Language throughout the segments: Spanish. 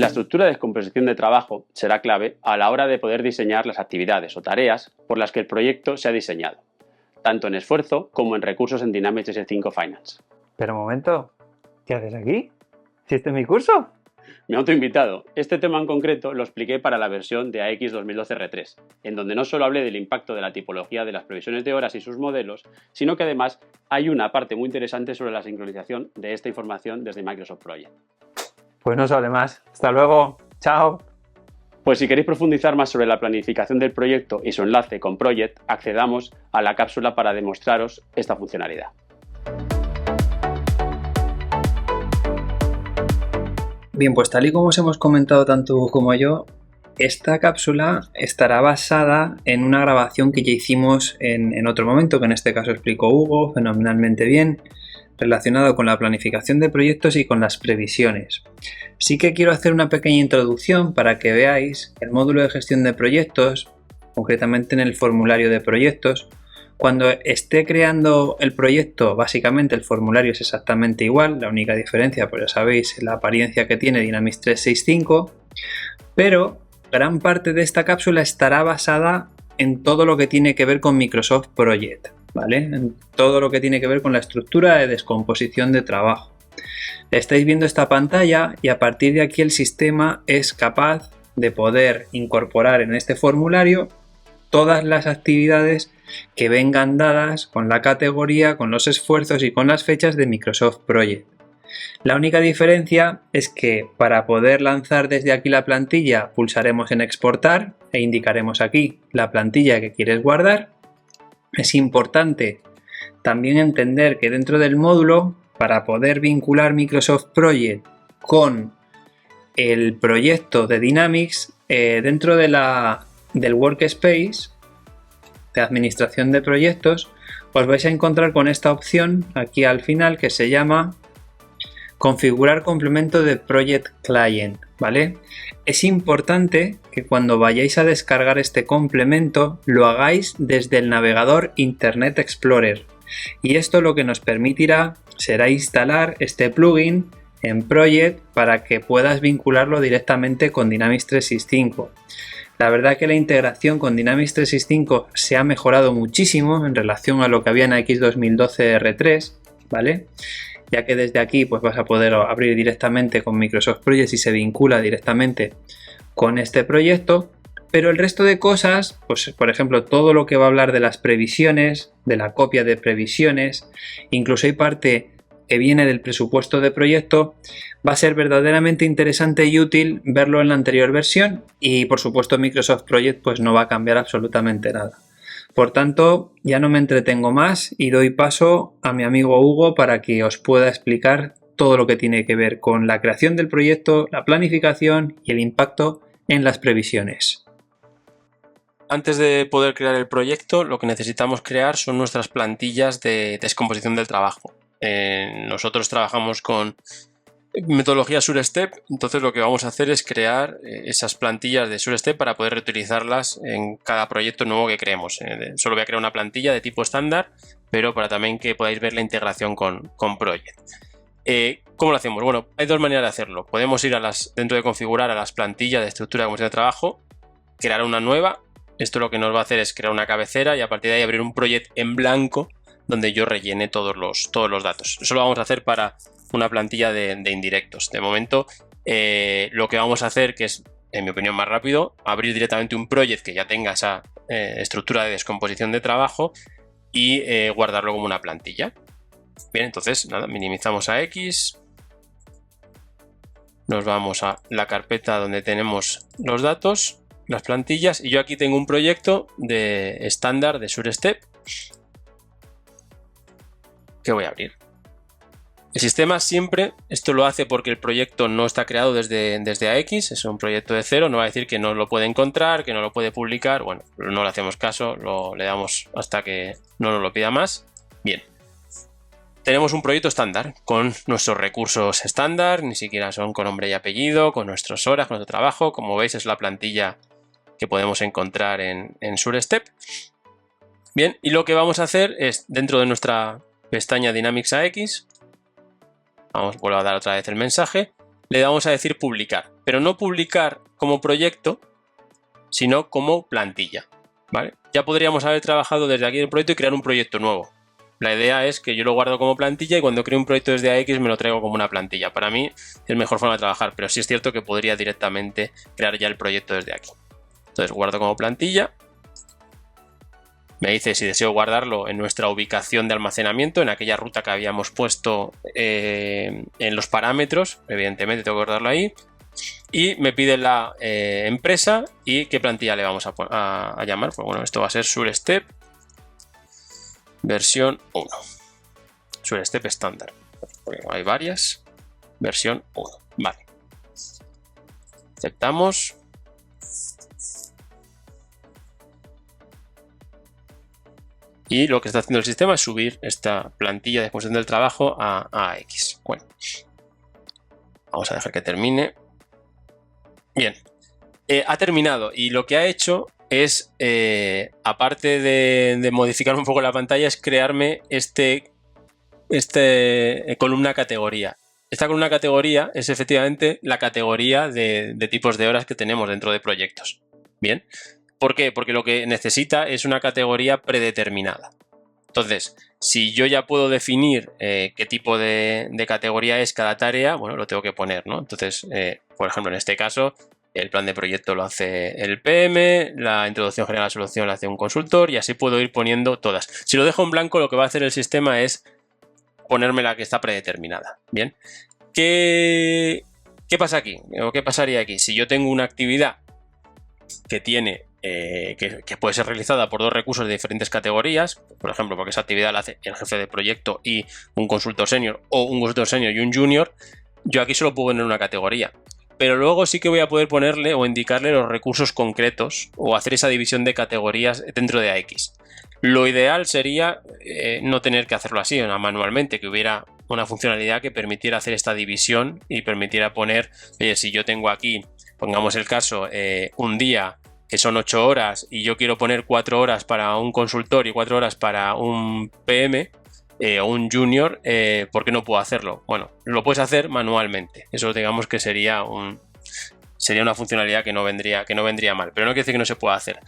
La estructura de descomposición de trabajo será clave a la hora de poder diseñar las actividades o tareas por las que el proyecto se ha diseñado, tanto en esfuerzo como en recursos en Dynamics S5 Finance. Pero un momento, ¿qué haces aquí? ¿Si este es mi curso? Me he autoinvitado. Este tema en concreto lo expliqué para la versión de AX 2012 R3, en donde no solo hablé del impacto de la tipología de las previsiones de horas y sus modelos, sino que además hay una parte muy interesante sobre la sincronización de esta información desde Microsoft Project. Pues no se hable más. Hasta luego. Chao. Pues si queréis profundizar más sobre la planificación del proyecto y su enlace con Project, accedamos a la cápsula para demostraros esta funcionalidad. Bien, pues tal y como os hemos comentado tanto como yo, esta cápsula estará basada en una grabación que ya hicimos en otro momento, que en este caso explicó Hugo fenomenalmente bien, relacionado con la planificación de proyectos y con las previsiones. Sí que quiero hacer una pequeña introducción para que veáis el módulo de gestión de proyectos, concretamente en el formulario de proyectos. Cuando esté creando el proyecto, básicamente el formulario es exactamente igual, la única diferencia, pues ya sabéis, la apariencia que tiene Dynamics 365, pero gran parte de esta cápsula estará basada en todo lo que tiene que ver con Microsoft Project, ¿vale? En todo lo que tiene que ver con la estructura de descomposición de trabajo. Estáis viendo esta pantalla y a partir de aquí el sistema es capaz de poder incorporar en este formulario todas las actividades que vengan dadas con la categoría, con los esfuerzos y con las fechas de Microsoft Project. La única diferencia es que para poder lanzar desde aquí la plantilla pulsaremos en exportar e indicaremos aquí la plantilla que quieres guardar. Es importante también entender que dentro del módulo, para poder vincular Microsoft Project con el proyecto de Dynamics, dentro del Workspace de administración de proyectos, os vais a encontrar con esta opción aquí al final que se llama configurar complemento de Project Client, ¿vale? Es importante que cuando vayáis a descargar este complemento lo hagáis desde el navegador Internet Explorer, y esto lo que nos permitirá será instalar este plugin en Project para que puedas vincularlo directamente con Dynamics 365. La verdad que la integración con Dynamics 365 se ha mejorado muchísimo en relación a lo que había en AX 2012 R3, ¿vale? Ya que desde aquí pues vas a poder abrir directamente con Microsoft Project y se vincula directamente con este proyecto, pero el resto de cosas, pues por ejemplo todo lo que va a hablar de las previsiones, de la copia de previsiones, incluso hay parte que viene del presupuesto de proyecto, va a ser verdaderamente interesante y útil verlo en la anterior versión, y por supuesto Microsoft Project pues no va a cambiar absolutamente nada. Por tanto, ya no me entretengo más y doy paso a mi amigo Hugo para que os pueda explicar todo lo que tiene que ver con la creación del proyecto, la planificación y el impacto en las previsiones. Antes de poder crear el proyecto, lo que necesitamos crear son nuestras plantillas de descomposición del trabajo. Nosotros trabajamos con metodología SureStep, entonces lo que vamos a hacer es crear esas plantillas de SureStep para poder reutilizarlas en cada proyecto nuevo que creemos. Solo voy a crear una plantilla de tipo estándar, pero para también que podáis ver la integración con Project. ¿Cómo lo hacemos? Bueno, hay dos maneras de hacerlo. Podemos ir dentro de configurar a las plantillas de estructura de composición de trabajo, crear una nueva. Esto lo que nos va a hacer es crear una cabecera y a partir de ahí abrir un proyecto en blanco donde yo rellene todos los datos. Eso lo vamos a hacer para una plantilla de indirectos. De momento, lo que vamos a hacer, que es, en mi opinión, más rápido, abrir directamente un proyecto que ya tenga esa estructura de descomposición de trabajo y guardarlo como una plantilla. Bien, entonces, nada, minimizamos a X. Nos vamos a la carpeta donde tenemos los datos, las plantillas, y yo aquí tengo un proyecto de estándar de SureStep que voy a abrir. El sistema siempre esto lo hace porque el proyecto no está creado desde AX, es un proyecto de cero, no va a decir que no lo puede encontrar, que no lo puede publicar. Bueno, no le hacemos caso, le damos hasta que no nos lo pida más. Bien, tenemos un proyecto estándar con nuestros recursos estándar, ni siquiera son con nombre y apellido, con nuestras horas, con nuestro trabajo. Como veis, es la plantilla que podemos encontrar en SureStep. Bien, y lo que vamos a hacer es, dentro de nuestra pestaña Dynamics AX, vuelvo a dar otra vez el mensaje, le vamos a decir publicar, pero no publicar como proyecto, sino como plantilla, ¿vale? Ya podríamos haber trabajado desde aquí el proyecto y crear un proyecto nuevo. La idea es que yo lo guardo como plantilla y cuando creo un proyecto desde AX me lo traigo como una plantilla. Para mí es mejor forma de trabajar, pero sí es cierto que podría directamente crear ya el proyecto desde aquí. Entonces guardo como plantilla. Me dice si deseo guardarlo en nuestra ubicación de almacenamiento, en aquella ruta que habíamos puesto en los parámetros. Evidentemente tengo que guardarlo ahí. Y me pide la empresa y qué plantilla le vamos a llamar. Pues bueno, esto va a ser SureStep versión 1. SureStep estándar. Porque hay varias. Versión 1. Vale. Aceptamos. Y lo que está haciendo el sistema es subir esta plantilla de descomposición del trabajo a AX. Bueno. Vamos a dejar que termine. Bien. Ha terminado y lo que ha hecho es, aparte de modificar un poco la pantalla, es crearme columna categoría. Esta columna categoría es efectivamente la categoría de tipos de horas que tenemos dentro de proyectos. Bien. ¿Por qué? Porque lo que necesita es una categoría predeterminada. Entonces, si yo ya puedo definir qué tipo de categoría es cada tarea, bueno, lo tengo que poner, ¿no? Entonces, por ejemplo, en este caso, el plan de proyecto lo hace el PM, la introducción general a la solución la hace un consultor y así puedo ir poniendo todas. Si lo dejo en blanco, lo que va a hacer el sistema es ponerme la que está predeterminada. Bien. ¿Qué pasa aquí? ¿O qué pasaría aquí? Si yo tengo una actividad que tiene que puede ser realizada por dos recursos de diferentes categorías, por ejemplo, porque esa actividad la hace el jefe de proyecto y un consultor senior, o un consultor senior y un junior, yo aquí solo puedo poner una categoría. Pero luego sí que voy a poder ponerle o indicarle los recursos concretos o hacer esa división de categorías dentro de AX. Lo ideal sería no tener que hacerlo así, manualmente, que hubiera una funcionalidad que permitiera hacer esta división y permitiera poner, oye, si yo tengo aquí, pongamos el caso, un día que son 8 horas y yo quiero poner 4 horas para un consultor y 4 horas para un PM o un junior, ¿por qué no puedo hacerlo? Bueno, lo puedes hacer manualmente. Eso digamos que sería una funcionalidad que no vendría mal, pero no quiere decir que no se pueda hacer.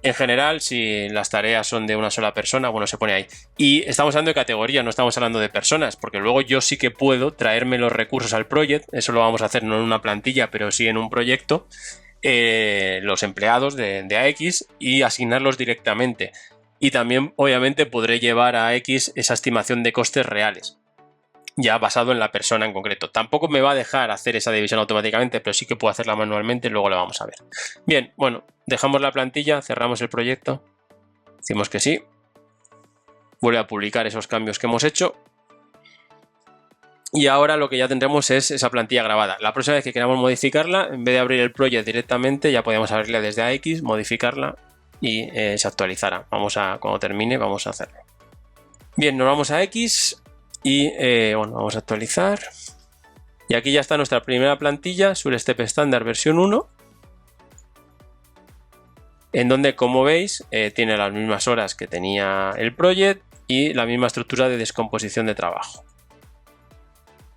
En general, si las tareas son de una sola persona, bueno, se pone ahí. Y estamos hablando de categorías, no estamos hablando de personas, porque luego yo sí que puedo traerme los recursos al project. Eso lo vamos a hacer no en una plantilla, pero sí en un proyecto. Los empleados de AX y asignarlos directamente. Y también, obviamente, podré llevar a AX esa estimación de costes reales, ya basado en la persona en concreto. Tampoco me va a dejar hacer esa división automáticamente, pero sí que puedo hacerla manualmente, luego la vamos a ver. Bien, bueno, dejamos la plantilla, cerramos el proyecto, decimos que sí, vuelve a publicar esos cambios que hemos hecho. Y ahora lo que ya tendremos es esa plantilla grabada. La próxima vez que queramos modificarla, en vez de abrir el project directamente, ya podemos abrirla desde AX, modificarla y se actualizará. Cuando termine, vamos a hacerlo. Bien, nos vamos a X y bueno, vamos a actualizar. Y aquí ya está nuestra primera plantilla, SureStep estándar versión 1. En donde, como veis, tiene las mismas horas que tenía el project y la misma estructura de descomposición de trabajo.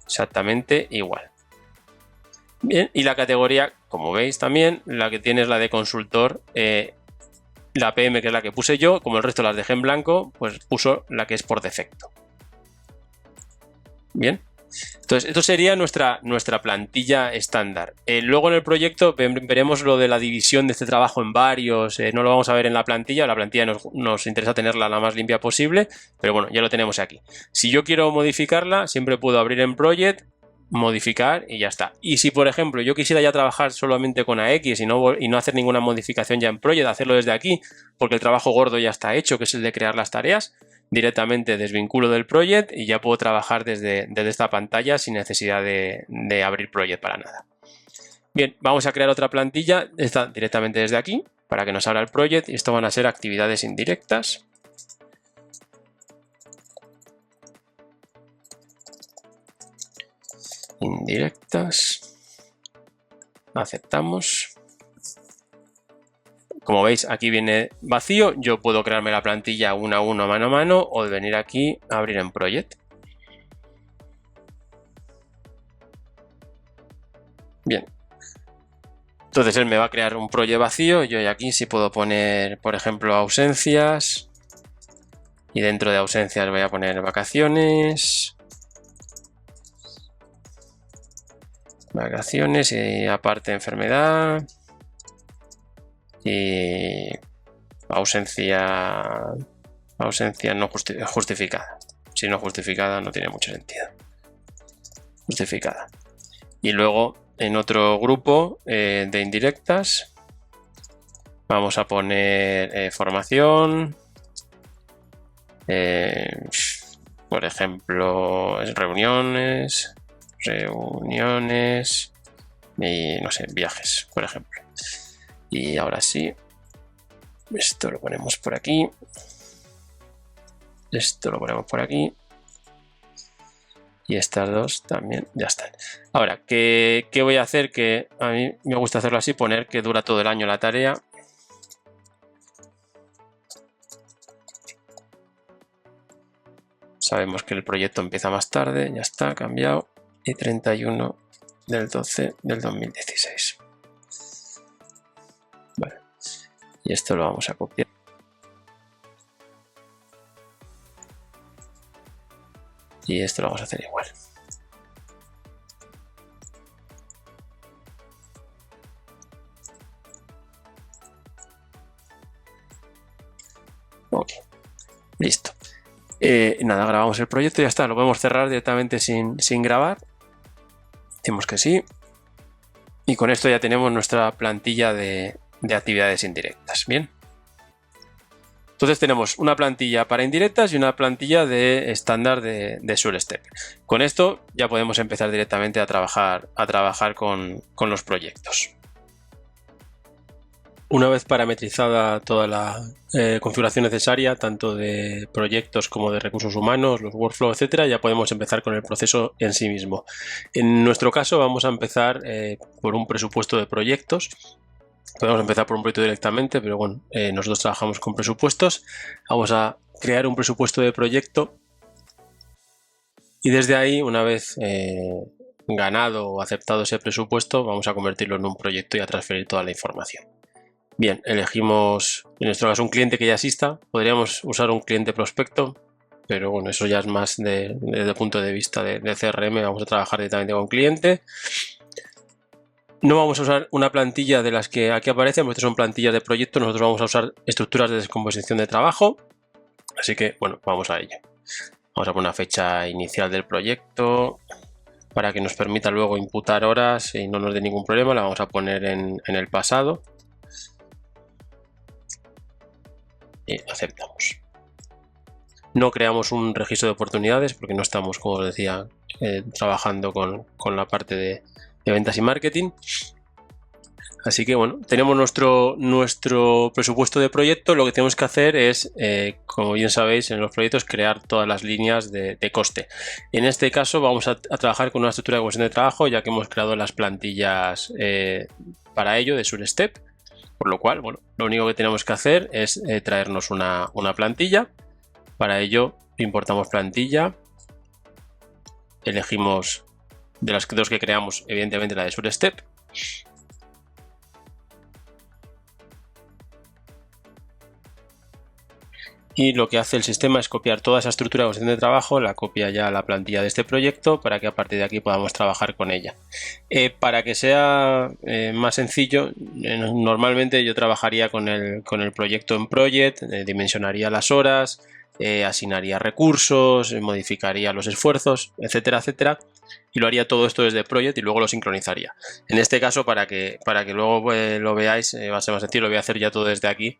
Exactamente igual. Bien, y la categoría, como veis también, la que tiene es la de consultor. La PM, que es la que puse yo, como el resto las dejé en blanco, pues puso la que es por defecto. Bien. Entonces, esto sería nuestra plantilla estándar. Luego en el proyecto veremos lo de la división de este trabajo en varios. No lo vamos a ver en la plantilla. La plantilla nos interesa tenerla la más limpia posible, pero bueno, ya lo tenemos aquí. Si yo quiero modificarla, siempre puedo abrir en Project, modificar y ya está. Y si, por ejemplo, yo quisiera ya trabajar solamente con AX y no hacer ninguna modificación ya en Project, hacerlo desde aquí, porque el trabajo gordo ya está hecho, que es el de crear las tareas, directamente desvinculo del project y ya puedo trabajar desde esta pantalla sin necesidad de abrir project para nada. Bien, vamos a crear otra plantilla, esta directamente desde aquí, para que nos abra el project, y esto van a ser actividades indirectas. Indirectas. Aceptamos. Como veis, aquí viene vacío. Yo puedo crearme la plantilla uno a uno, mano a mano, o de venir aquí a abrir en Project. Entonces él me va a crear un proyecto vacío. Yo aquí sí puedo poner, por ejemplo, ausencias. Y dentro de ausencias voy a poner vacaciones. Vacaciones y aparte enfermedad. Y ausencia no justificada. Si no justificada no tiene mucho sentido. Justificada. Y luego en otro grupo de indirectas vamos a poner formación, por ejemplo reuniones y no sé, viajes, por ejemplo. Y ahora sí, esto lo ponemos por aquí, esto lo ponemos por aquí. Y estas dos también ya están. Ahora, ¿qué voy a hacer? Que a mí me gusta hacerlo así, poner que dura todo el año la tarea. Sabemos que el proyecto empieza más tarde, ya está, cambiado. Y 31 del 12 del 2016. Vale. Y esto lo vamos a copiar. Y esto lo vamos a hacer igual. Ok, listo. Nada, grabamos el proyecto y ya está. Lo podemos cerrar directamente sin grabar. Decimos que sí. Y con esto ya tenemos nuestra plantilla de actividades indirectas. Bien. Entonces tenemos una plantilla para indirectas y una plantilla de estándar de SureStep. Con esto ya podemos empezar directamente a trabajar con los proyectos. Una vez parametrizada toda la configuración necesaria, tanto de proyectos como de recursos humanos, los workflows, etcétera, ya podemos empezar con el proceso en sí mismo. En nuestro caso vamos a empezar por un presupuesto de proyectos. Podemos empezar por un proyecto directamente, pero bueno, nosotros trabajamos con presupuestos. Vamos a crear un presupuesto de proyecto y desde ahí, una vez ganado o aceptado ese presupuesto, vamos a convertirlo en un proyecto y a transferir toda la información. Bien, elegimos en nuestro caso un cliente que ya exista. Podríamos usar un cliente prospecto, pero bueno, eso ya es más desde el punto de vista de CRM. Vamos a trabajar directamente con cliente. No vamos a usar una plantilla de las que aquí aparecen, porque son plantillas de proyecto. Nosotros vamos a usar estructuras de descomposición de trabajo. Así que, bueno, vamos a ello. Vamos a poner una fecha inicial del proyecto para que nos permita luego imputar horas y no nos dé ningún problema. La vamos a poner en el pasado. Y aceptamos. No creamos un registro de oportunidades porque no estamos, como os decía, trabajando con la parte de ventas y marketing. Así que bueno, tenemos nuestro presupuesto de proyecto. Lo que tenemos que hacer es, como bien sabéis, en los proyectos crear todas las líneas de coste. En este caso vamos a trabajar con una estructura de composición de trabajo, ya que hemos creado las plantillas para ello de SureStep. Por lo cual, bueno, lo único que tenemos que hacer es traernos una plantilla. Para ello importamos plantilla, elegimos de las dos que creamos, evidentemente la de SureStep. Y lo que hace el sistema es copiar toda esa estructura de composición de trabajo, la copia ya a la plantilla de este proyecto para que a partir de aquí podamos trabajar con ella. Para que sea más sencillo, normalmente yo trabajaría con el proyecto en Project, dimensionaría las horas, asignaría recursos, modificaría los esfuerzos, etcétera, etcétera. Y lo haría todo esto desde Project y luego lo sincronizaría. En este caso, para que luego lo veáis, va a ser más sencillo, lo voy a hacer ya todo desde aquí,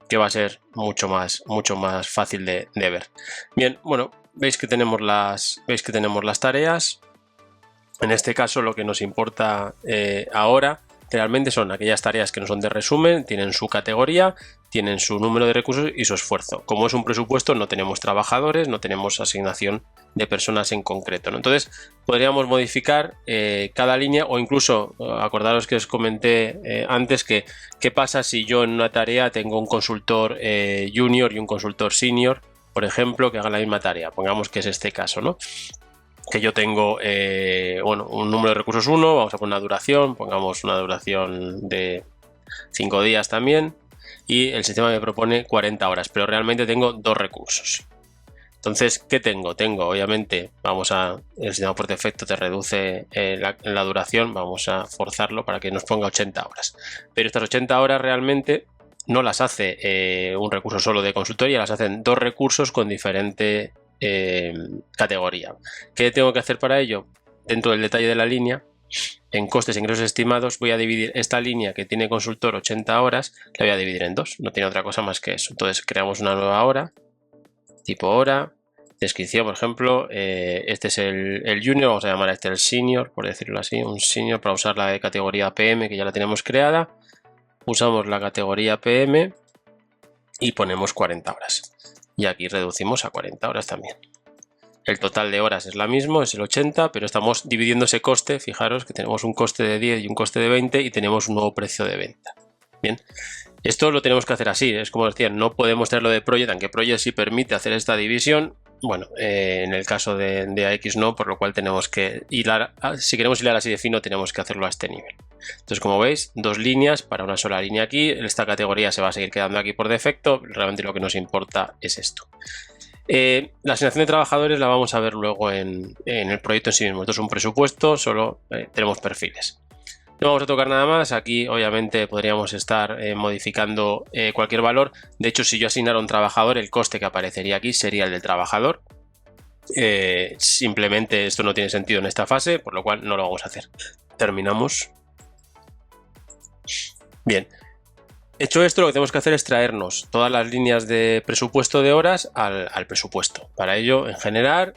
que va a ser mucho más fácil de ver. Bien, bueno, veis que tenemos las tareas. En este caso lo que nos importa ahora realmente son aquellas tareas que no son de resumen, tienen su categoría, tienen su número de recursos y su esfuerzo. Como es un presupuesto, no tenemos trabajadores, no tenemos asignación de personas en concreto, ¿no? Entonces podríamos modificar cada línea, o incluso acordaros que os comenté antes que qué pasa si yo en una tarea tengo un consultor junior y un consultor senior, por ejemplo, que hagan la misma tarea. Pongamos que es este caso, ¿no? que yo tengo un número de recursos 1, vamos a poner una duración, pongamos una duración de 5 días también, y el sistema me propone 40 horas, pero realmente tengo 2 recursos. Entonces, ¿qué tengo? Tengo, obviamente, el sistema por defecto te reduce la duración, vamos a forzarlo para que nos ponga 80 horas. Pero estas 80 horas realmente no las hace un recurso solo de consultoría, las hacen 2 recursos con diferente categoría. ¿Qué tengo que hacer para ello? Dentro del detalle de la línea, en costes e ingresos estimados, voy a dividir esta línea que tiene consultor 80 horas, la voy a dividir en 2, no tiene otra cosa más que eso. Entonces creamos una nueva hora, tipo hora, descripción, por ejemplo, este es el junior, vamos a llamar a este el senior, por decirlo así, un senior, para usar la categoría PM que ya la tenemos creada. Usamos la categoría PM y ponemos 40 horas. Y aquí reducimos a 40 horas también. El total de horas es la misma, es el 80, pero estamos dividiendo ese coste. Fijaros que tenemos un coste de 10 y un coste de 20 y tenemos un nuevo precio de venta. Bien, esto lo tenemos que hacer así. Es como decía, no podemos tenerlo de Project, aunque Project sí permite hacer esta división. Bueno, en el caso de AX no, por lo cual tenemos que hilar, si queremos hilar así de fino, tenemos que hacerlo a este nivel. Entonces, como veis, 2 líneas para una sola línea aquí. Esta categoría se va a seguir quedando aquí por defecto. Realmente lo que nos importa es esto. La asignación de trabajadores la vamos a ver luego en el proyecto en sí mismo. Esto es un presupuesto, solo tenemos perfiles. No vamos a tocar nada más. Aquí obviamente podríamos estar modificando cualquier valor. De hecho, si yo asignara un trabajador, el coste que aparecería aquí sería el del trabajador. Simplemente esto no tiene sentido en esta fase, por lo cual no lo vamos a hacer. Terminamos. Bien. Hecho esto, lo que tenemos que hacer es traernos todas las líneas de presupuesto de horas al presupuesto. Para ello, en general,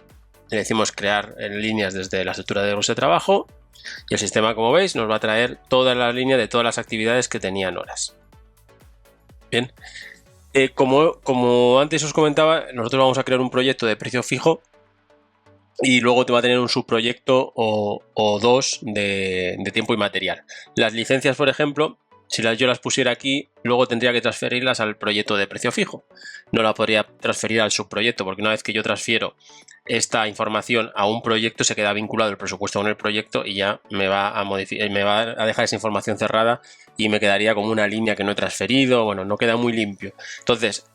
le decimos crear líneas desde la estructura de grupos de trabajo. Y el sistema, como veis, nos va a traer todas las líneas de todas las actividades que tenían horas. Bien, como antes os comentaba, nosotros vamos a crear un proyecto de precio fijo y luego te va a tener un subproyecto o 2 de tiempo y material. Las licencias, por ejemplo, si yo las pusiera aquí, luego tendría que transferirlas al proyecto de precio fijo. No la podría transferir al subproyecto, porque una vez que yo transfiero esta información a un proyecto, se queda vinculado el presupuesto con el proyecto y ya me va a dejar esa información cerrada y me quedaría como una línea que no he transferido. Bueno, no queda muy limpio. Entonces,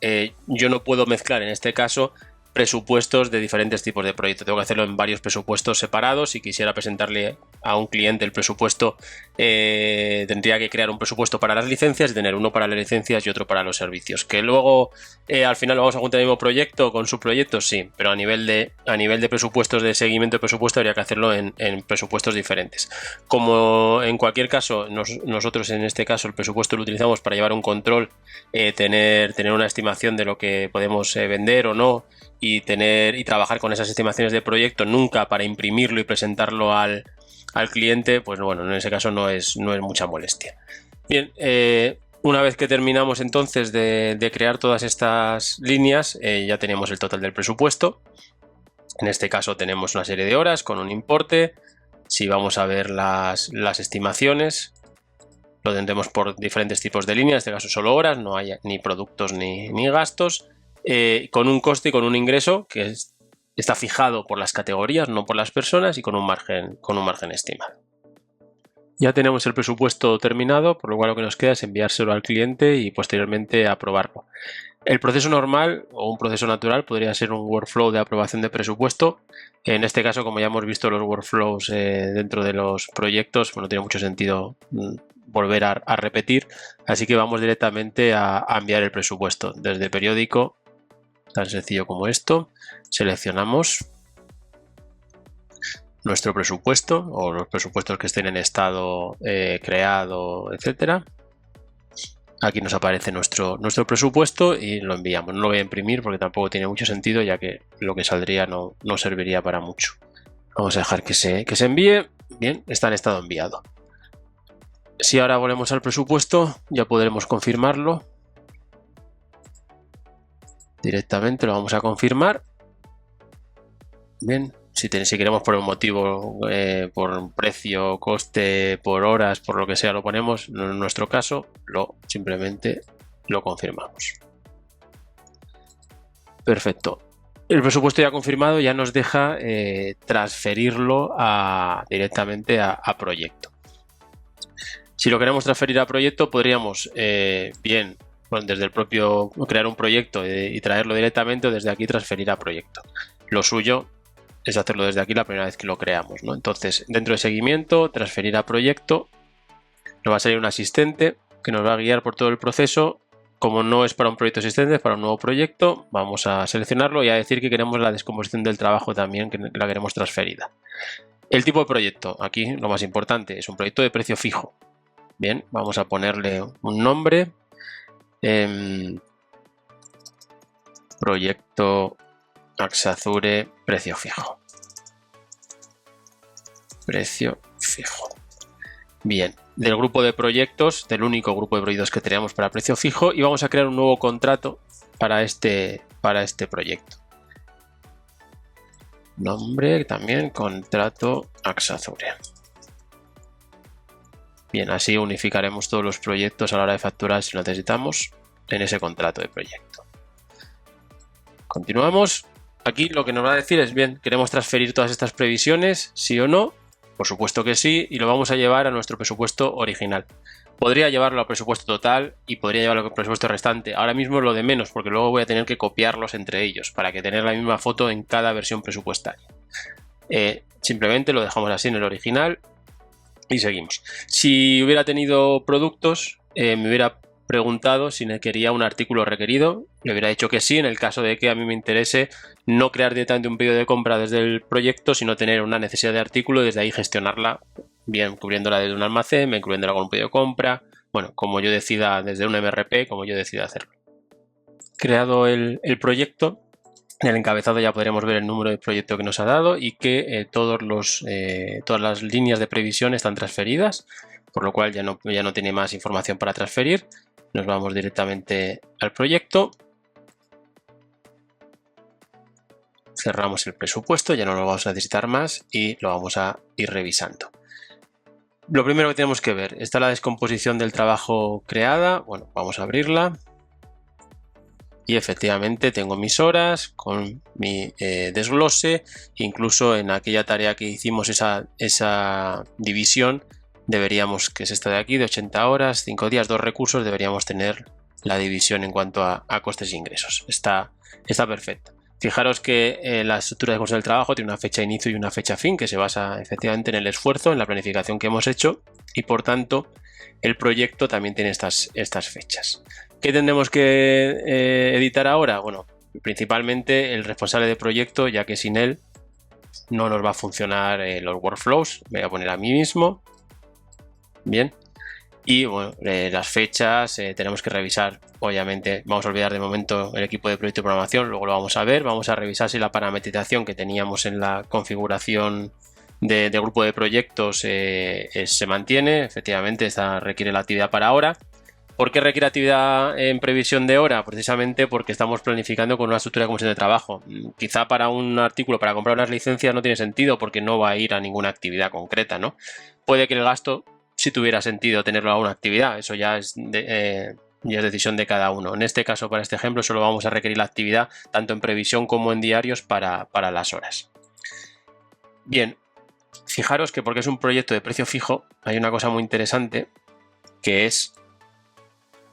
yo no puedo mezclar en este caso presupuestos de diferentes tipos de proyectos. Tengo que hacerlo en varios presupuestos separados. Si quisiera presentarle a un cliente el presupuesto, tendría que crear un presupuesto para las licencias y tener uno para las licencias y otro para los servicios. Que luego al final lo vamos a juntar en el mismo proyecto con subproyectos, sí, pero a nivel de presupuestos de seguimiento de presupuesto habría que hacerlo en presupuestos diferentes. Como en cualquier caso, nosotros en este caso el presupuesto lo utilizamos para llevar un control, tener una estimación de lo que podemos vender o no, y trabajar con esas estimaciones de proyecto, nunca para imprimirlo y presentarlo al cliente, pues bueno, en ese caso no es mucha molestia. Bien, una vez que terminamos entonces de crear todas estas líneas, ya tenemos el total del presupuesto. En este caso tenemos una serie de horas con un importe. Si vamos a ver las estimaciones, lo tendremos por diferentes tipos de líneas, en este caso solo horas, no hay ni productos ni gastos. Con un coste y con un ingreso que está fijado por las categorías, no por las personas, y con un margen estimado. Ya tenemos el presupuesto terminado, por lo cual lo que nos queda es enviárselo al cliente y posteriormente aprobarlo. El proceso normal o un proceso natural podría ser un workflow de aprobación de presupuesto. En este caso, como ya hemos visto los workflows dentro de los proyectos, pues no tiene mucho sentido volver a repetir, así que vamos directamente a enviar el presupuesto desde periódico. Tan sencillo como esto, seleccionamos nuestro presupuesto o los presupuestos que estén en estado creado, etcétera. Aquí nos aparece nuestro presupuesto y lo enviamos. No lo voy a imprimir porque tampoco tiene mucho sentido, ya que lo que saldría no serviría para mucho. Vamos a dejar que se envíe. Bien, está en estado enviado. Si ahora volvemos al presupuesto, ya podremos confirmarlo. Directamente lo vamos a confirmar. Bien, si queremos por un motivo, por precio, coste, por horas, por lo que sea, lo ponemos. En nuestro caso, simplemente lo confirmamos. Perfecto. El presupuesto ya confirmado ya nos deja transferirlo directamente a proyecto. Si lo queremos transferir a proyecto, podríamos bien desde el propio crear un proyecto y traerlo directamente, o desde aquí transferir a proyecto. Lo suyo es hacerlo desde aquí la primera vez que lo creamos, ¿no? Entonces, dentro de seguimiento, transferir a proyecto, nos va a salir un asistente que nos va a guiar por todo el proceso. Como no es para un proyecto existente, es para un nuevo proyecto, vamos a seleccionarlo y a decir que queremos la descomposición del trabajo también, que la queremos transferida. El tipo de proyecto, aquí lo más importante, es un proyecto de precio fijo. Bien, vamos a ponerle un nombre. Proyecto Axazure precio fijo. Precio fijo. Bien, del grupo de proyectos, del único grupo de proyectos que tenemos para precio fijo, y vamos a crear un nuevo contrato para este proyecto. Nombre también, contrato Axazure. Bien, así unificaremos todos los proyectos a la hora de facturar si lo necesitamos en ese contrato de proyecto. Continuamos. Aquí lo que nos va a decir es, bien, ¿queremos transferir todas estas previsiones? ¿Sí o no? Por supuesto que sí, y lo vamos a llevar a nuestro presupuesto original. Podría llevarlo al presupuesto total y podría llevarlo al presupuesto restante. Ahora mismo es lo de menos, porque luego voy a tener que copiarlos entre ellos para que tener la misma foto en cada versión presupuestaria. Simplemente lo dejamos así en el original y seguimos. Si hubiera tenido productos, me hubiera preguntado si quería un artículo requerido. Le hubiera dicho que sí, en el caso de que a mí me interese no crear directamente un pedido de compra desde el proyecto, sino tener una necesidad de artículo y desde ahí gestionarla, bien cubriéndola desde un almacén, bien cubriéndola con un pedido de compra, bueno, como yo decida, desde un MRP, como yo decida hacerlo. Creado el proyecto, en el encabezado ya podremos ver el número de proyecto que nos ha dado y que todas las líneas de previsión están transferidas, por lo cual ya no tiene más información para transferir. Nos vamos directamente al proyecto. Cerramos el presupuesto, ya no lo vamos a necesitar más y lo vamos a ir revisando. Lo primero que tenemos que ver, está la descomposición del trabajo creada. Bueno, vamos a abrirla. Y efectivamente tengo mis horas con mi desglose. Incluso en aquella tarea que hicimos esa división, deberíamos, que es esta de aquí, de 80 horas, 5 días, 2 recursos, deberíamos tener la división en cuanto a costes e ingresos. Está perfecto. Fijaros que la estructura de costes del trabajo tiene una fecha de inicio y una fecha fin, que se basa efectivamente en el esfuerzo, en la planificación que hemos hecho, y por tanto el proyecto también tiene estas fechas. ¿Qué tendremos que editar ahora? Bueno, principalmente el responsable de proyecto, ya que sin él no nos va a funcionar los workflows. Me voy a poner a mí mismo. Bien. Y bueno, las fechas tenemos que revisar. Obviamente vamos a olvidar de momento el equipo de proyecto y programación, luego lo vamos a ver. Vamos a revisar si la parametrización que teníamos en la configuración de grupo de proyectos se mantiene. Efectivamente, esta requiere la actividad para ahora. ¿Por qué requiere actividad en previsión de hora? Precisamente porque estamos planificando con una estructura de comisión de trabajo. Quizá para un artículo, para comprar unas licencias, no tiene sentido porque no va a ir a ninguna actividad concreta, ¿no? Puede que el gasto sí tuviera sentido tenerlo a una actividad, eso ya es decisión de cada uno. En este caso, para este ejemplo, solo vamos a requerir la actividad tanto en previsión como en diarios para las horas. Bien, fijaros que porque es un proyecto de precio fijo, hay una cosa muy interesante que es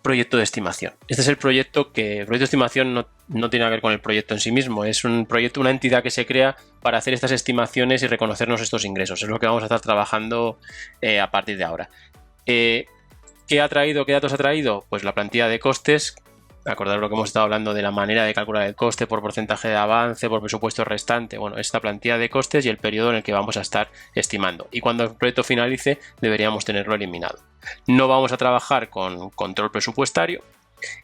proyecto de estimación. Este es el proyecto que... El proyecto de estimación no tiene que ver con el proyecto en sí mismo, es un proyecto, una entidad que se crea para hacer estas estimaciones y reconocernos estos ingresos. Es lo que vamos a estar trabajando a partir de ahora. ¿Qué datos ha traído? Pues la plantilla de costes. Acordaros lo que hemos estado hablando de la manera de calcular el coste por porcentaje de avance, por presupuesto restante. Bueno, esta plantilla de costes y el periodo en el que vamos a estar estimando. Y cuando el proyecto finalice, deberíamos tenerlo eliminado. No vamos a trabajar con control presupuestario.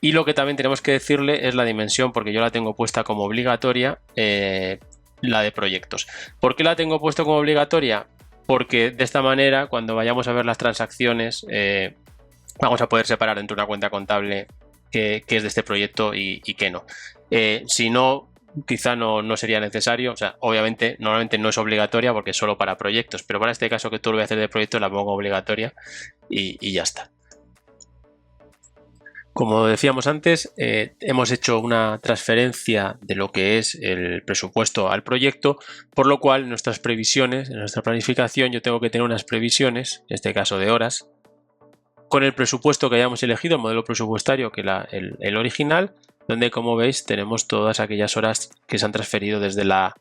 Y lo que también tenemos que decirle es la dimensión, porque yo la tengo puesta como obligatoria, la de proyectos. ¿Por qué la tengo puesta como obligatoria? Porque de esta manera, cuando vayamos a ver las transacciones, vamos a poder separar dentro de una cuenta contable qué es de este proyecto y qué no. Si no, quizá no sería necesario. O sea, obviamente, normalmente no es obligatoria porque es solo para proyectos, pero para este caso que todo lo voy a hacer de proyecto la pongo obligatoria y ya está. Como decíamos antes, hemos hecho una transferencia de lo que es el presupuesto al proyecto, por lo cual en nuestras previsiones, en nuestra planificación, yo tengo que tener unas previsiones, en este caso de horas, con el presupuesto que hayamos elegido, el modelo presupuestario que el original, donde, como veis, tenemos todas aquellas horas que se han transferido desde la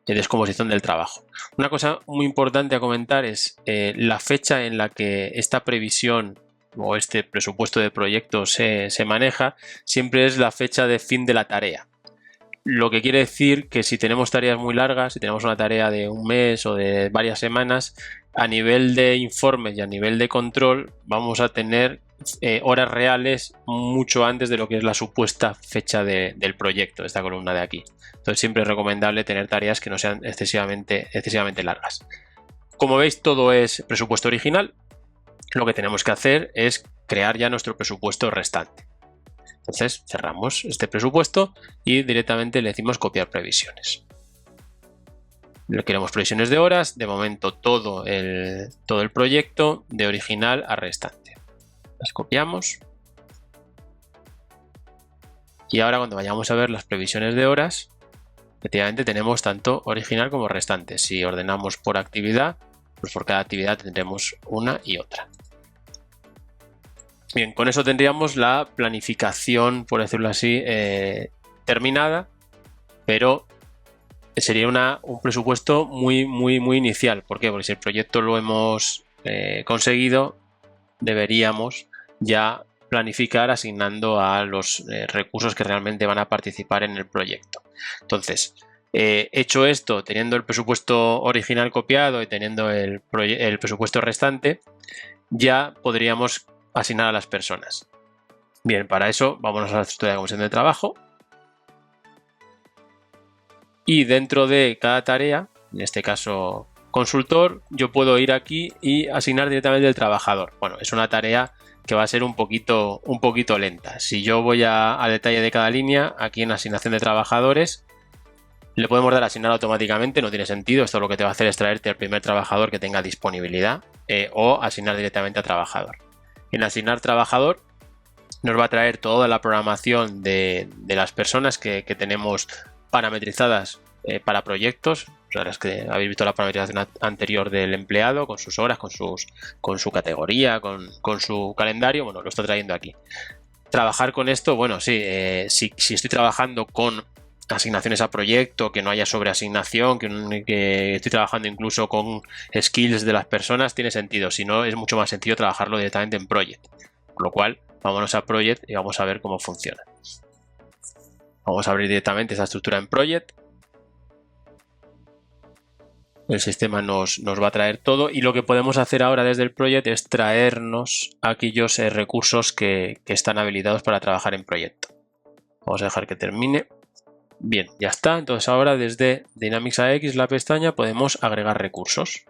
descomposición del trabajo. Una cosa muy importante a comentar es la fecha en la que esta previsión o este presupuesto de proyecto se maneja, siempre es la fecha de fin de la tarea. Lo que quiere decir que si tenemos tareas muy largas, si tenemos una tarea de un mes o de varias semanas, a nivel de informes y a nivel de control vamos a tener horas reales mucho antes de lo que es la supuesta fecha del proyecto, de esta columna de aquí. Entonces siempre es recomendable tener tareas que no sean excesivamente largas. Como veis, todo es presupuesto original. Lo que tenemos que hacer es crear ya nuestro presupuesto restante. Entonces cerramos este presupuesto y directamente le decimos copiar previsiones. Le queremos previsiones de horas, de momento todo el proyecto de original a restante. Las copiamos. Y ahora cuando vayamos a ver las previsiones de horas, efectivamente tenemos tanto original como restante. Si ordenamos por actividad, pues por cada actividad tendremos una y otra. Bien, con eso tendríamos la planificación, por decirlo así, terminada, pero sería un presupuesto muy inicial. ¿Por qué? Porque si el proyecto lo hemos conseguido, deberíamos ya planificar asignando a los recursos que realmente van a participar en el proyecto. Entonces, hecho esto, teniendo el presupuesto original copiado y teniendo el presupuesto restante, ya podríamos asignar a las personas. Bien, para eso vámonos a la estructura de comisión de trabajo y dentro de cada tarea, en este caso consultor, yo puedo ir aquí y asignar directamente el trabajador. Bueno, es una tarea que va a ser un poquito lenta. Si yo voy a detalle de cada línea, aquí en asignación de trabajadores, le podemos dar a asignar automáticamente, no tiene sentido. Esto lo que te va a hacer es traerte al primer trabajador que tenga disponibilidad o asignar directamente a trabajador. En asignar trabajador nos va a traer toda la programación de las personas que tenemos parametrizadas para proyectos. O sea, las que habéis visto la parametrización anterior del empleado, con sus horas, con su categoría, con su calendario. Bueno, lo estoy trayendo aquí. Trabajar con esto, bueno, sí, si estoy trabajando con asignaciones a proyecto, que no haya sobreasignación, que estoy trabajando incluso con skills de las personas, tiene sentido. Si no, es mucho más sencillo trabajarlo directamente en Project. Por lo cual, vámonos a Project y vamos a ver cómo funciona. Vamos a abrir directamente esa estructura en Project. El sistema nos va a traer todo y lo que podemos hacer ahora desde el Project es traernos aquellos recursos que están habilitados para trabajar en proyecto. Vamos a dejar que termine. Bien, ya está. Entonces ahora desde Dynamics AX, la pestaña, podemos agregar recursos.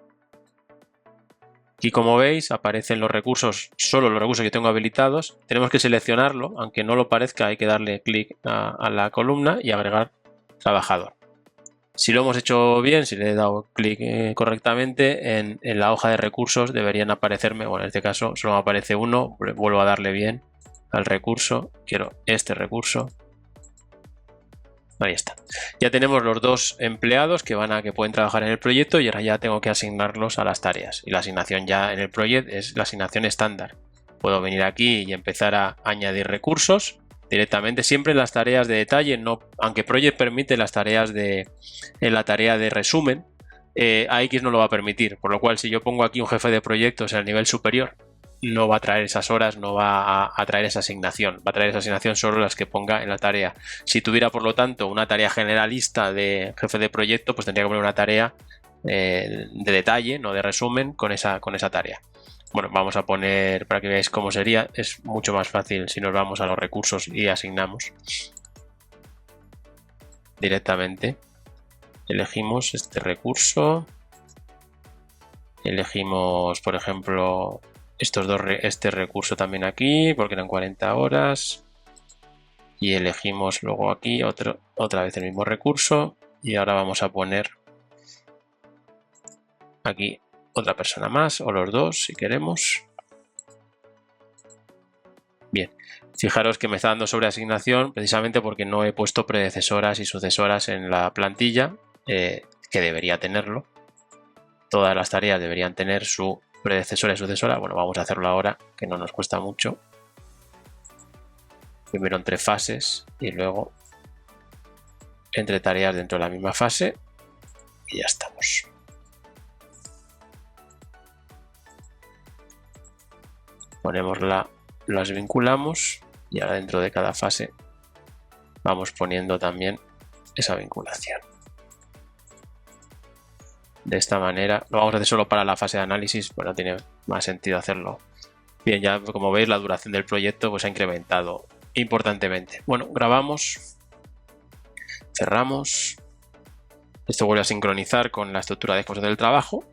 Y como veis, aparecen los recursos, solo los recursos que tengo habilitados. Tenemos que seleccionarlo, aunque no lo parezca, hay que darle clic a la columna y agregar trabajador. Si lo hemos hecho bien, si le he dado clic correctamente, en la hoja de recursos deberían aparecerme, bueno, en este caso solo me aparece uno, vuelvo a darle bien al recurso, quiero este recurso. Ahí está. Ya tenemos los dos empleados que pueden trabajar en el proyecto y ahora ya tengo que asignarlos a las tareas. Y la asignación ya en el proyecto es la asignación estándar. Puedo venir aquí y empezar a añadir recursos directamente, siempre en las tareas de detalle, no, aunque Project permite las tareas en la tarea de resumen, AX no lo va a permitir, por lo cual si yo pongo aquí un jefe de proyectos en el nivel superior, no va a traer esas horas, no va a traer esa asignación, va a traer esa asignación solo las que ponga en la tarea. Si tuviera, por lo tanto, una tarea generalista de jefe de proyecto, pues tendría que poner una tarea de detalle, no de resumen, con esa tarea. Bueno, vamos a poner, para que veáis cómo sería, es mucho más fácil si nos vamos a los recursos y asignamos directamente. Elegimos este recurso, elegimos, por ejemplo, este recurso también aquí, porque eran 40 horas, y elegimos luego aquí otra vez el mismo recurso, y ahora vamos a poner aquí otra persona más, o los dos si queremos. Bien, Fijaros que me está dando sobreasignación precisamente porque no he puesto predecesoras y sucesoras en la plantilla, que debería tenerlo. Todas las tareas deberían tener su predecesora y sucesora. Bueno, vamos a hacerlo ahora, que no nos cuesta mucho. Primero entre fases y luego entre tareas dentro de la misma fase. Y ya estamos. Ponemos las vinculamos y ahora dentro de cada fase vamos poniendo también esa vinculación. De esta manera, lo vamos a hacer solo para la fase de análisis, pues no tiene más sentido hacerlo. Bien, ya como veis la duración del proyecto pues ha incrementado importantemente. Bueno, grabamos, cerramos. Esto vuelve a sincronizar con la estructura de exposición del trabajo.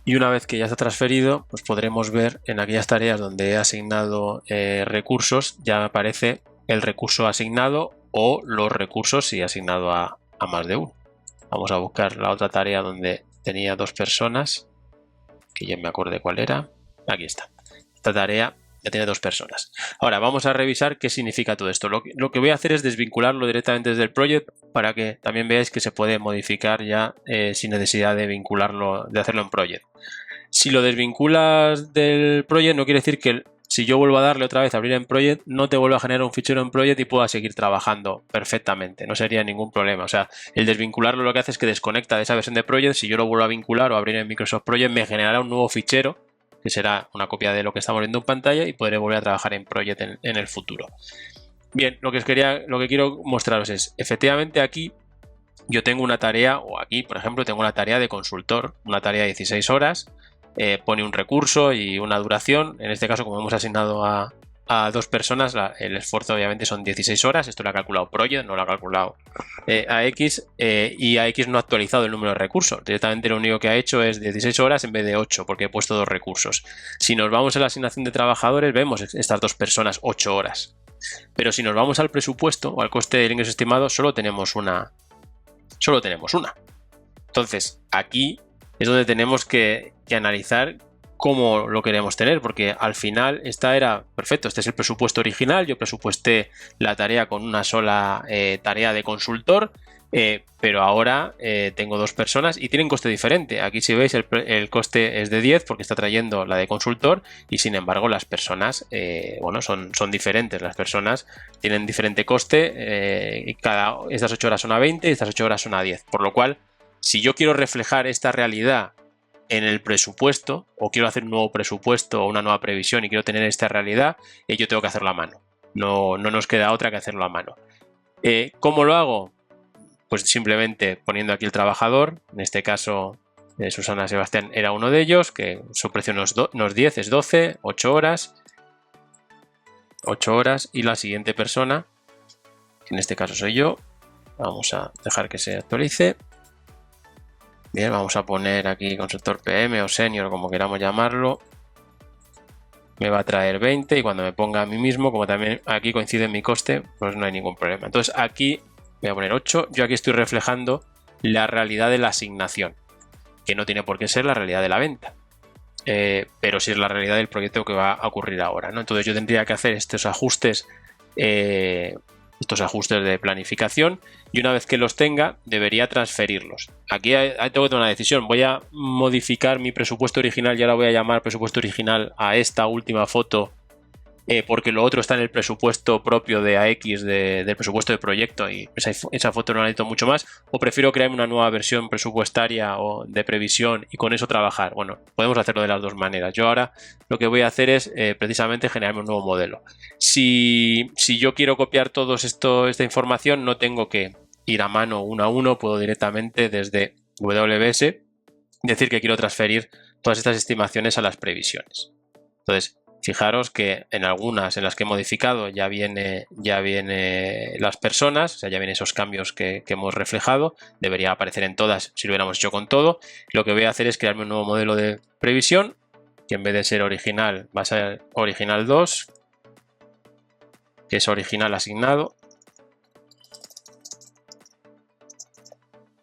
Y una vez que ya está transferido, pues podremos ver en aquellas tareas donde he asignado recursos, ya me aparece el recurso asignado o los recursos si he asignado a más de uno. Vamos a buscar la otra tarea donde tenía 2 personas, que ya me acordé cuál era. Aquí está. Esta tarea ya tiene 2 personas. Ahora vamos a revisar qué significa todo esto. Lo que voy a hacer es desvincularlo directamente desde el project para que también veáis que se puede modificar ya sin necesidad de vincularlo, de hacerlo en project. Si lo desvinculas del project no quiere decir que si yo vuelvo a darle otra vez a abrir en project no te vuelva a generar un fichero en project y pueda seguir trabajando perfectamente. No sería ningún problema. O sea, el desvincularlo lo que hace es que desconecta de esa versión de project. Si yo lo vuelvo a vincular o abrir en Microsoft Project me generará un nuevo fichero que será una copia de lo que estamos viendo en pantalla y podré volver a trabajar en Project en el futuro. Bien, lo que quiero mostraros es, efectivamente aquí yo tengo una tarea, o aquí por ejemplo tengo una tarea de consultor, una tarea de 16 horas, pone un recurso y una duración. En este caso, como hemos asignado a 2 personas, el esfuerzo obviamente son 16 horas, esto lo ha calculado Project, no lo ha calculado AX, y AX no ha actualizado el número de recursos, directamente lo único que ha hecho es 16 horas en vez de 8, porque he puesto 2 recursos. Si nos vamos a la asignación de trabajadores, vemos estas 2 personas 8 horas, pero si nos vamos al presupuesto o al coste del ingreso estimado, solo tenemos una. Entonces, aquí es donde tenemos que analizar cómo lo queremos tener, porque al final esta era perfecto, este es el presupuesto original, yo presupuesté la tarea con una sola tarea de consultor, pero ahora tengo 2 personas y tienen coste diferente. Aquí si veis el coste es de 10 porque está trayendo la de consultor y sin embargo las personas bueno, son diferentes, las personas tienen diferente coste, estas 8 horas son a 20 y estas 8 horas son a 10, por lo cual si yo quiero reflejar esta realidad en el presupuesto o quiero hacer un nuevo presupuesto o una nueva previsión y quiero tener esta realidad, yo tengo que hacerlo a mano. No nos queda otra que hacerlo a mano. ¿Cómo lo hago? Pues simplemente poniendo aquí el trabajador, en este caso Susana Sebastián era uno de ellos, que su precio no es 10, es 12, 8 horas. 8 horas y la siguiente persona, que en este caso soy yo, vamos a dejar que se actualice. Bien, vamos a poner aquí consultor PM o senior, como queramos llamarlo. Me va a traer 20 y cuando me ponga a mí mismo, como también aquí coincide en mi coste, pues no hay ningún problema. Entonces aquí voy a poner 8. Yo aquí estoy reflejando la realidad de la asignación, que no tiene por qué ser la realidad de la venta. Pero sí es la realidad del proyecto que va a ocurrir ahora, ¿no? Entonces yo tendría que hacer estos ajustes de planificación y una vez que los tenga debería transferirlos. Aquí tengo que tomar una decisión. Voy a modificar mi presupuesto original y ahora voy a llamar presupuesto original a esta última foto porque lo otro está en el presupuesto propio de AX del presupuesto de proyecto y esa foto no la necesito mucho más, o prefiero crearme una nueva versión presupuestaria o de previsión y con eso trabajar. Bueno, podemos hacerlo de las 2 maneras. Yo ahora lo que voy a hacer es precisamente generarme un nuevo modelo. Si yo quiero copiar todo esta información, no tengo que ir a mano uno a uno, puedo directamente desde WBS decir que quiero transferir todas estas estimaciones a las previsiones. Entonces, fijaros que en algunas en las que he modificado ya viene las personas, o sea, ya vienen esos cambios que hemos reflejado. Debería aparecer en todas si lo hubiéramos hecho con todo. Lo que voy a hacer es crearme un nuevo modelo de previsión, que en vez de ser original va a ser original 2, que es original asignado.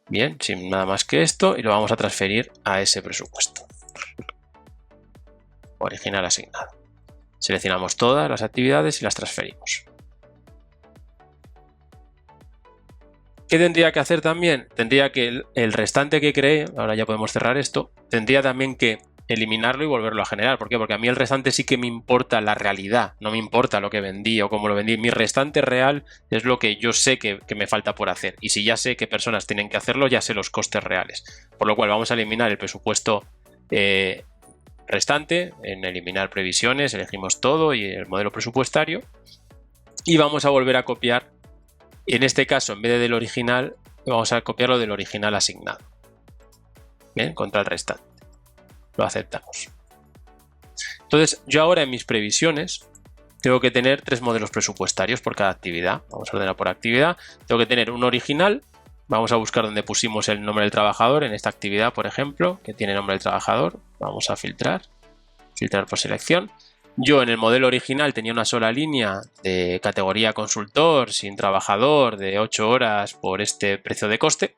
Bien, sin nada más que esto, y lo vamos a transferir a ese presupuesto. original asignado. Seleccionamos todas las actividades y las transferimos. ¿Qué tendría que hacer también? Tendría que el restante que creé, ahora ya podemos cerrar esto, tendría también que eliminarlo y volverlo a generar. ¿Por qué? Porque a mí el restante sí que me importa la realidad, no me importa lo que vendí o cómo lo vendí. Mi restante real es lo que yo sé que me falta por hacer. Y si ya sé qué personas tienen que hacerlo, ya sé los costes reales. Por lo cual vamos a eliminar el presupuesto restante, en eliminar previsiones, elegimos todo y el modelo presupuestario. Y vamos a volver a copiar. En este caso, en vez del original, vamos a copiarlo del original asignado. Bien, contra el restante. Lo aceptamos. Entonces, yo ahora en mis previsiones tengo que tener 3 modelos presupuestarios por cada actividad. Vamos a ordenar por actividad. Tengo que tener un original. Vamos a buscar donde pusimos el nombre del trabajador. En esta actividad, por ejemplo, que tiene nombre del trabajador. Vamos a filtrar. Filtrar por selección. Yo en el modelo original tenía una sola línea de categoría consultor sin trabajador de 8 horas por este precio de coste.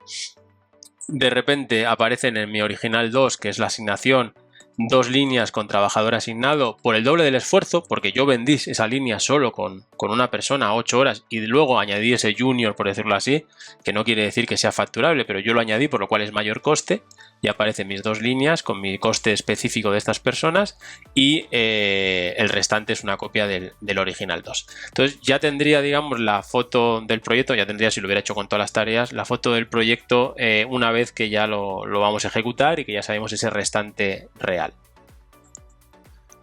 De repente aparecen en mi original 2, que es la asignación, 2 líneas con trabajador asignado por el doble del esfuerzo, porque yo vendí esa línea solo con una persona a 8 horas y luego añadí ese junior, por decirlo así, que no quiere decir que sea facturable, pero yo lo añadí, por lo cual es mayor coste, y aparecen mis 2 líneas con mi coste específico de estas personas y el restante es una copia del original 2. Entonces ya tendría, digamos, la foto del proyecto, ya tendría, si lo hubiera hecho con todas las tareas, la foto del proyecto una vez que ya lo vamos a ejecutar y que ya sabemos ese restante real.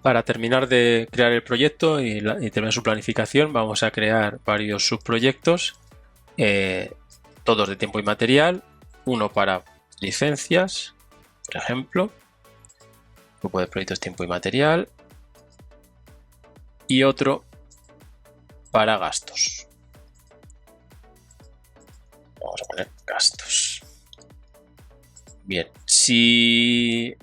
Para terminar de crear el proyecto y terminar su planificación, vamos a crear varios subproyectos, todos de tiempo y material, uno para licencias, por ejemplo, grupo de proyectos tiempo y material, y otro para gastos. Vamos a poner gastos. Bien, si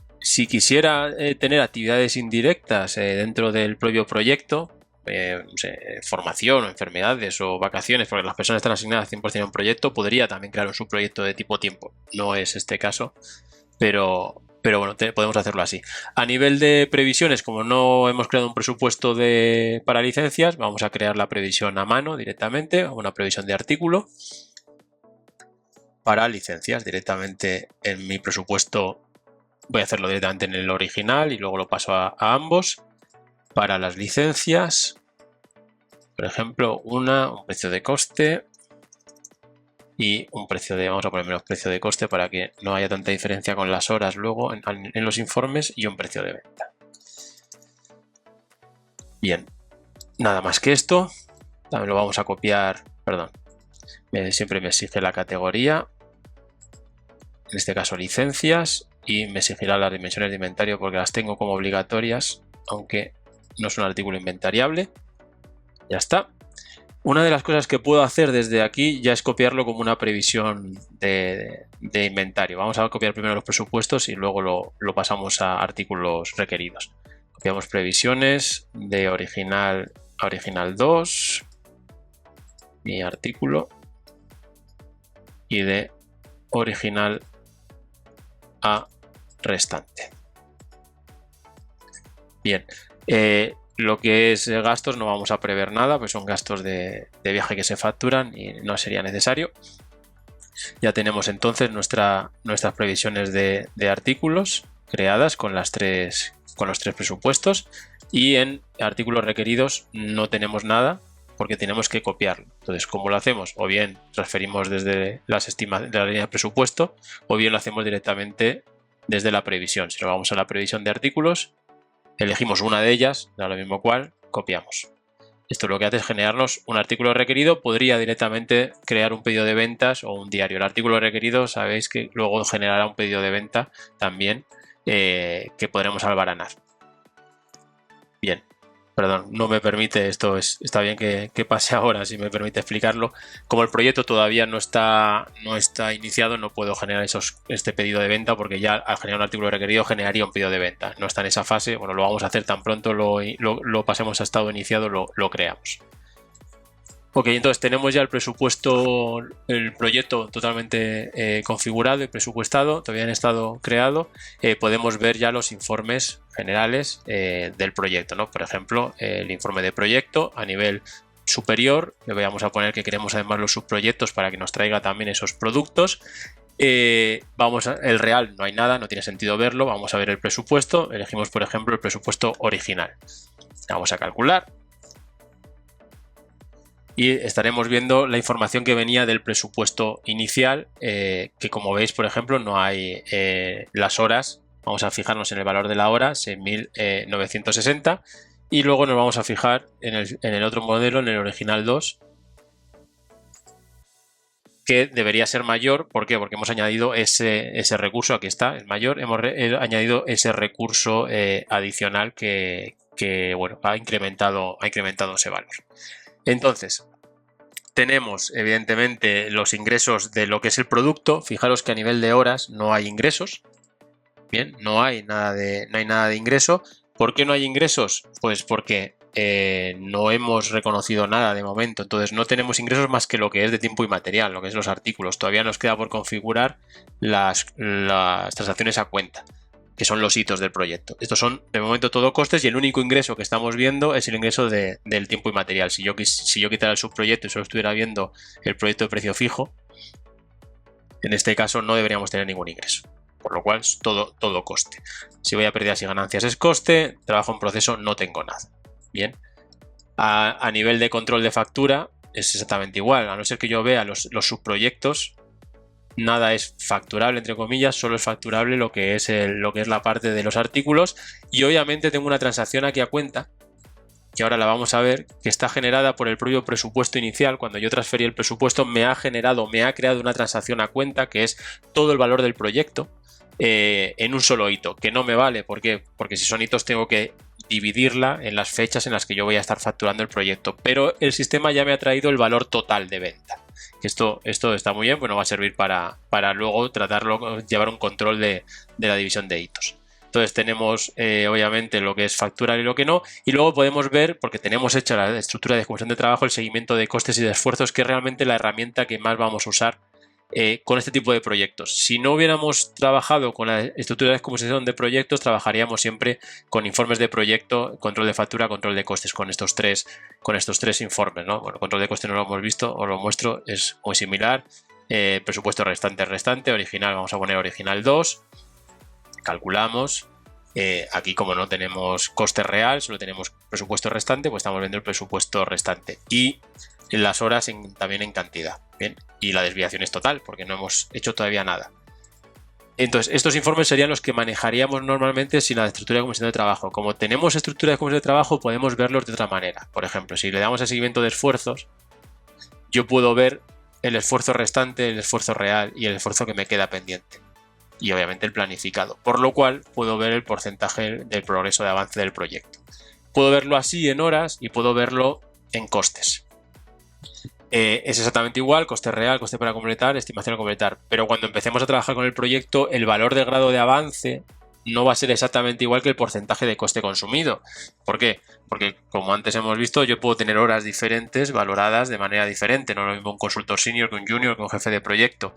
quisiera tener actividades indirectas dentro del propio proyecto, no sé, formación o enfermedades o vacaciones, porque las personas están asignadas 100% a un proyecto, podría también crear un subproyecto de tipo tiempo. No es este caso, pero bueno, podemos hacerlo así. A nivel de previsiones, como no hemos creado un presupuesto para licencias, vamos a crear la previsión a mano directamente, una previsión de artículo para licencias directamente en mi presupuesto. Voy a hacerlo directamente en el original y luego lo paso a ambos. Para las licencias, por ejemplo, un precio de coste y un precio de, vamos a poner menos precio de coste para que no haya tanta diferencia con las horas luego en los informes, y un precio de venta. Bien, nada más que esto. También lo vamos a copiar, perdón, siempre me exige la categoría, en este caso licencias, y me exigirá las dimensiones de inventario porque las tengo como obligatorias, aunque no es un artículo inventariable. Ya está. Una de las cosas que puedo hacer desde aquí ya es copiarlo como una previsión de inventario. Vamos a copiar primero los presupuestos y luego lo pasamos a artículos requeridos. Copiamos previsiones de original a original 2, mi artículo, y de original a restante. Bien. Lo que es gastos no vamos a prever nada, pues son gastos de viaje que se facturan y no sería necesario. Ya tenemos entonces nuestras previsiones de artículos creadas con los tres presupuestos, y en artículos requeridos no tenemos nada porque tenemos que copiarlo. Entonces, ¿cómo lo hacemos? O bien transferimos desde la línea de presupuesto, o bien lo hacemos directamente desde la previsión. Si nos vamos a la previsión de artículos, elegimos una de ellas, da lo mismo cual, copiamos. Esto lo que hace es generarnos un artículo requerido. Podría directamente crear un pedido de ventas o un diario. El artículo requerido, sabéis que luego generará un pedido de venta también que podremos albaranar. Bien, perdón, no me permite, está bien que pase ahora, si me permite explicarlo. Como el proyecto todavía no está iniciado, no puedo generar este pedido de venta, porque ya al generar un artículo requerido generaría un pedido de venta. No está en esa fase, bueno, lo vamos a hacer tan pronto lo pasemos a estado iniciado, lo creamos. Ok, entonces tenemos ya el presupuesto, el proyecto totalmente configurado y presupuestado, todavía han estado creado. Podemos ver ya los informes generales del proyecto, ¿no? Por ejemplo, el informe de proyecto a nivel superior, le vamos a poner que queremos además los subproyectos para que nos traiga también esos productos. El real no hay nada, no tiene sentido verlo, vamos a ver el presupuesto, elegimos por ejemplo el presupuesto original. Vamos a calcular. Y estaremos viendo la información que venía del presupuesto inicial, que como veis, por ejemplo, no hay las horas. Vamos a fijarnos en el valor de la hora, 6.960, y luego nos vamos a fijar en el otro modelo, en el original 2, que debería ser mayor. ¿Por qué? Porque hemos añadido ese recurso, aquí está, el mayor, hemos añadido ese recurso adicional que bueno, ha incrementado ese valor. Entonces, tenemos evidentemente los ingresos de lo que es el producto. Fijaros que a nivel de horas no hay ingresos. Bien, no hay nada de ingreso. ¿Por qué no hay ingresos? Pues porque no hemos reconocido nada de momento. Entonces no tenemos ingresos más que lo que es de tiempo y material, lo que es los artículos. Todavía nos queda por configurar las transacciones a cuenta, que son los hitos del proyecto. Estos son de momento todo costes y el único ingreso que estamos viendo es el ingreso del tiempo y material. Si yo quitara el subproyecto y solo estuviera viendo el proyecto de precio fijo, en este caso no deberíamos tener ningún ingreso, por lo cual es todo coste. Si voy a pérdidas y ganancias es coste, trabajo en proceso no tengo nada. Bien, a nivel de control de factura es exactamente igual, a no ser que yo vea los subproyectos. Nada es facturable, entre comillas, solo es facturable lo que es la parte de los artículos. Y obviamente tengo una transacción aquí a cuenta, que ahora la vamos a ver, que está generada por el propio presupuesto inicial. Cuando yo transferí el presupuesto me ha creado una transacción a cuenta, que es todo el valor del proyecto en un solo hito, que no me vale. ¿Por qué? Porque si son hitos tengo que dividirla en las fechas en las que yo voy a estar facturando el proyecto. Pero el sistema ya me ha traído el valor total de venta. Esto está muy bien, pues nos va a servir para luego llevar un control de la división de hitos. Entonces tenemos obviamente lo que es facturar y lo que no, y luego podemos ver, porque tenemos hecha la estructura de ejecución de trabajo, el seguimiento de costes y de esfuerzos, que es realmente la herramienta que más vamos a usar con este tipo de proyectos. Si no hubiéramos trabajado con la estructura de descomposición de proyectos, trabajaríamos siempre con informes de proyecto, control de factura, control de costes, con estos tres informes, ¿no? Bueno, control de costes no lo hemos visto, os lo muestro, es muy similar. Presupuesto restante, original, vamos a poner original 2, calculamos. Aquí, como no tenemos coste real, solo tenemos presupuesto restante, pues estamos viendo el presupuesto restante y las horas también en cantidad. Bien, y la desviación es total porque no hemos hecho todavía nada. Entonces, estos informes serían los que manejaríamos normalmente sin la estructura de comisión de trabajo. Como tenemos estructura de comisión de trabajo, podemos verlos de otra manera. Por ejemplo, si le damos el seguimiento de esfuerzos, yo puedo ver el esfuerzo restante, el esfuerzo real y el esfuerzo que me queda pendiente. Y obviamente el planificado, por lo cual puedo ver el porcentaje del progreso de avance del proyecto. Puedo verlo así en horas y puedo verlo en costes. Es exactamente igual, coste real, coste para completar, estimación a completar. Pero cuando empecemos a trabajar con el proyecto, el valor del grado de avance no va a ser exactamente igual que el porcentaje de coste consumido. ¿Por qué? Porque, como antes hemos visto, yo puedo tener horas diferentes valoradas de manera diferente. No es lo mismo un consultor senior que un junior, que un jefe de proyecto.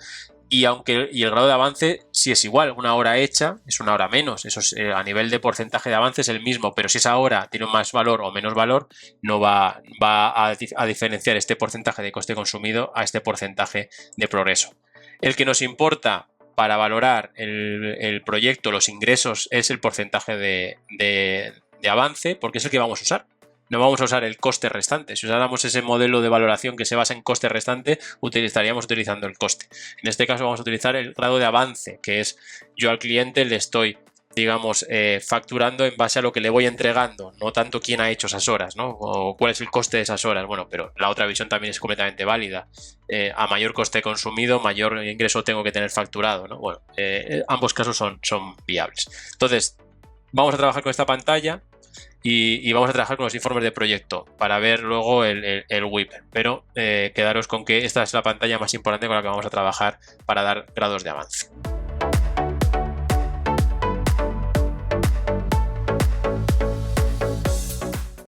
Y el grado de avance sí es igual. Una hora hecha es una hora menos. Eso es, a nivel de porcentaje de avance es el mismo. Pero si esa hora tiene más valor o menos valor, no va a diferenciar este porcentaje de coste consumido a este porcentaje de progreso. El que nos importa para valorar el proyecto, los ingresos, es el porcentaje de avance, porque es el que vamos a usar. No vamos a usar el coste restante. Si usáramos ese modelo de valoración que se basa en coste restante, estaríamos utilizando el coste. En este caso vamos a utilizar el grado de avance, que es yo al cliente le estoy, digamos, facturando en base a lo que le voy entregando, no tanto quién ha hecho esas horas, ¿no? O cuál es el coste de esas horas. Bueno, pero la otra visión también es completamente válida. A mayor coste consumido, mayor ingreso tengo que tener facturado, ¿no? Bueno, ambos casos son viables. Entonces, vamos a trabajar con esta pantalla y vamos a trabajar con los informes de proyecto para ver luego el WIP. Pero quedaros con que esta es la pantalla más importante con la que vamos a trabajar para dar grados de avance.